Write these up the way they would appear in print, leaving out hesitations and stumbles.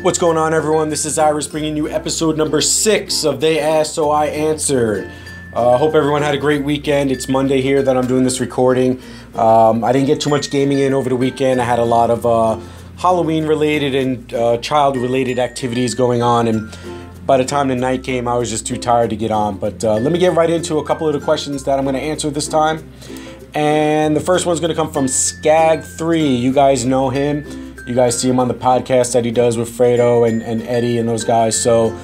What's going on, everyone? This is Iris bringing you episode number 6 of They Asked So I Answered. Hope everyone had a great weekend. It's Monday here that I'm doing this recording. I didn't get too much gaming in over the weekend. I had a lot of Halloween related and child related activities going on, and by the time the night came I was just too tired to get on. But let me get right into a couple of the questions that I'm going to answer this time. And the first one's going to come from Skag3. You guys know him. You guys see him on the podcast that he does with Fredo and Eddie and those guys. So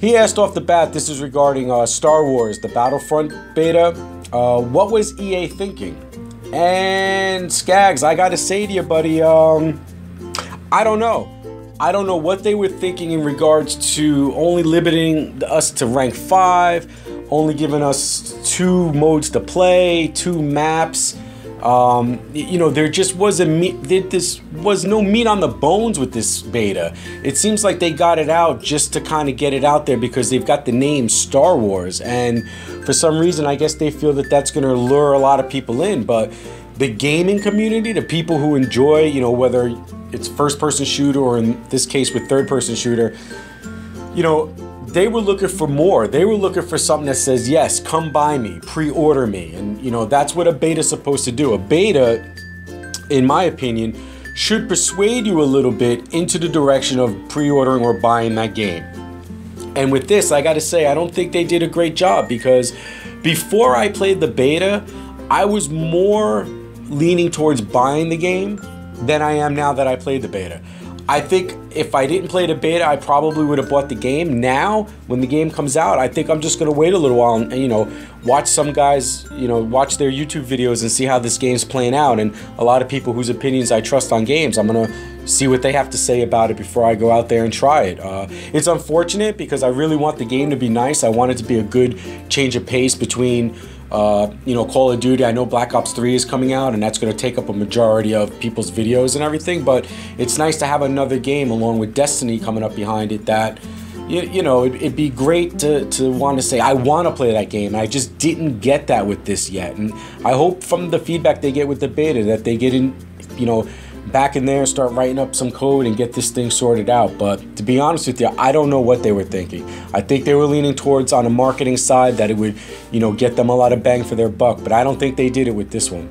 he asked off the bat, this is regarding Star Wars, the Battlefront beta. What was EA thinking? And Skags, I gotta say to you, buddy, I don't know. I don't know what they were thinking in regards to only limiting us to rank 5, only giving us 2 modes to play, 2 maps. You know, there just was no meat on the bones with this beta. It seems like they got it out just to kind of get it out there because they've got the name Star Wars, and for some reason I guess they feel that that's going to lure a lot of people in. But the gaming community, the people who enjoy, you know, whether it's first-person shooter or in this case with third-person shooter, you know, they were looking for more. They were looking for something that says, yes, come buy me, pre-order me. And, you know, that's what a beta is supposed to do. A beta, in my opinion, should persuade you a little bit into the direction of pre-ordering or buying that game. And with this, I gotta say, I don't think they did a great job, because before I played the beta, I was more leaning towards buying the game than I am now that I played the beta. I think if I didn't play the beta, I probably would have bought the game. Now, when the game comes out, I think I'm just going to wait a little while and, you know, watch some guys, you know, watch their YouTube videos and see how this game's playing out. And a lot of people whose opinions I trust on games, I'm going to see what they have to say about it before I go out there and try it. It's unfortunate because I really want the game to be nice. I want it to be a good change of pace between you know, Call of Duty. I know Black Ops 3 is coming out, and that's going to take up a majority of people's videos and everything, but it's nice to have another game along with Destiny coming up behind it that, you know, it'd be great to want to say, I want to play that game. I just didn't get that with this yet, and I hope from the feedback they get with the beta that they get in, you know, back in there, start writing up some code and get this thing sorted out. But to be honest with you, I don't know what they were thinking. I think they were leaning towards, on a marketing side, that it would, you know, get them a lot of bang for their buck, but I don't think they did it with this one.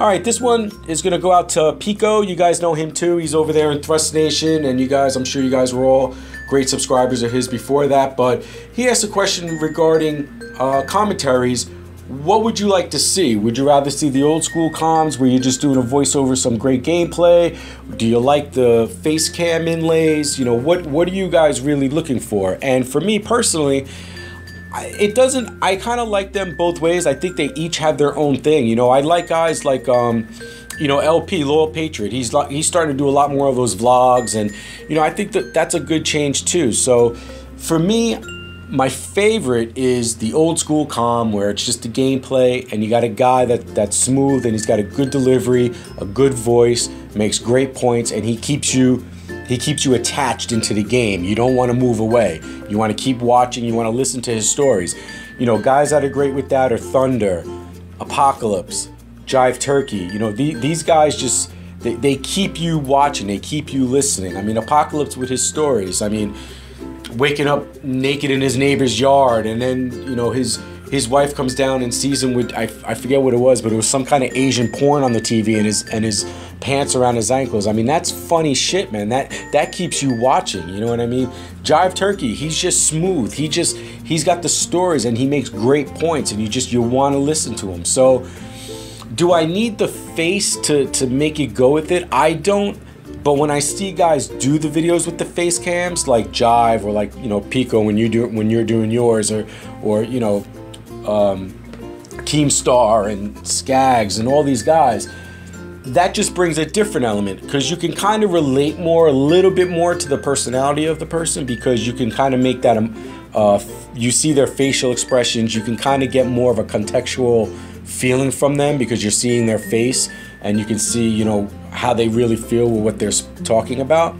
All right, this one is going to go out to Pico. You guys know him too. He's over there in Thrust Nation, and you guys, I'm sure you guys were all great subscribers of his before that, but he asked a question regarding commentaries. What would you like to see? Would you rather see the old school comms where you're just doing a voice over some great gameplay? Do you like the face cam inlays? You know, what are you guys really looking for? And for me personally, I kind of like them both ways. I think they each have their own thing. You know, I like guys like you know, LP, Loyal Patriot. He's starting to do a lot more of those vlogs, and you know, I think that's a good change too. So for me, my favorite is the old school comm where it's just the gameplay and you got a guy that's smooth and he's got a good delivery, a good voice, makes great points, and he keeps you attached into the game. You don't want to move away. You want to keep watching, you want to listen to his stories. You know, guys that are great with that are Thunder, Apocalypse, Jive Turkey. You know, these guys just, they keep you watching, they keep you listening. I mean, Apocalypse with his stories, I mean, waking up naked in his neighbor's yard, and then, you know, his wife comes down and sees him with, I forget what it was, but it was some kind of Asian porn on the TV, and his pants around his ankles. I mean, that's funny shit, man. That keeps you watching, you know what I mean? Jive Turkey, he's just smooth. He's got the stories and he makes great points, and you want to listen to him. So do I need the face to make it go with it? I don't. But when I see guys do the videos with the face cams, like Jive or like, you know, Pico when you're doing yours, or you know, Keemstar and Skags and all these guys, that just brings a different element, because you can kind of relate more, a little bit more to the personality of the person, because you can kind of make that, you see their facial expressions, you can kind of get more of a contextual feeling from them because you're seeing their face and you can see, you know, how they really feel with what they're talking about.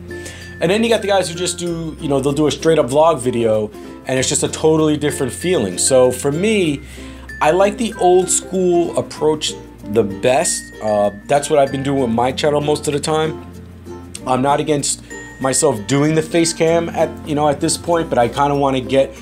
And then you got the guys who just do, you know, they'll do a straight up vlog video and it's just a totally different feeling. So for me, I like the old school approach the best. That's what I've been doing with my channel most of the time. I'm not against myself doing the face cam at this point, but I kind of want to get,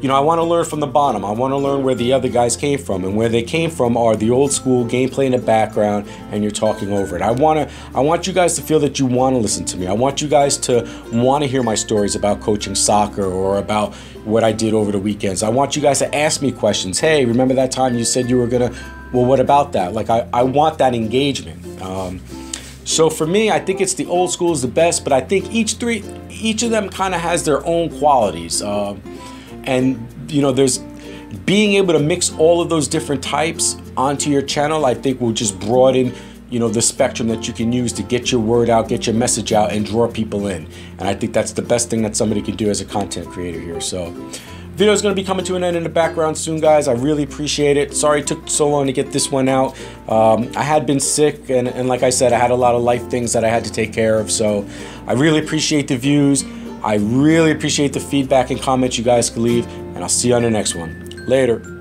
you know, I want to learn from the bottom. I want to learn where the other guys came from, and where they came from are the old school gameplay in the background and you're talking over it. I want you guys to feel that you want to listen to me. I want you guys to want to hear my stories about coaching soccer or about what I did over the weekends. I want you guys to ask me questions. Hey, remember that time you said you were gonna, well, what about that? Like, I want that engagement. So for me, I think it's the old school is the best, but I think each of them kind of has their own qualities. And, you know, there's being able to mix all of those different types onto your channel, I think will just broaden, you know, the spectrum that you can use to get your word out, get your message out, and draw people in. And I think that's the best thing that somebody can do as a content creator here. So, video is going to be coming to an end in the background soon, guys. I really appreciate it. Sorry it took so long to get this one out. I had been sick, and like I said, I had a lot of life things that I had to take care of. So, I really appreciate the views. I really appreciate the feedback and comments you guys can leave, and I'll see you on the next one. Later.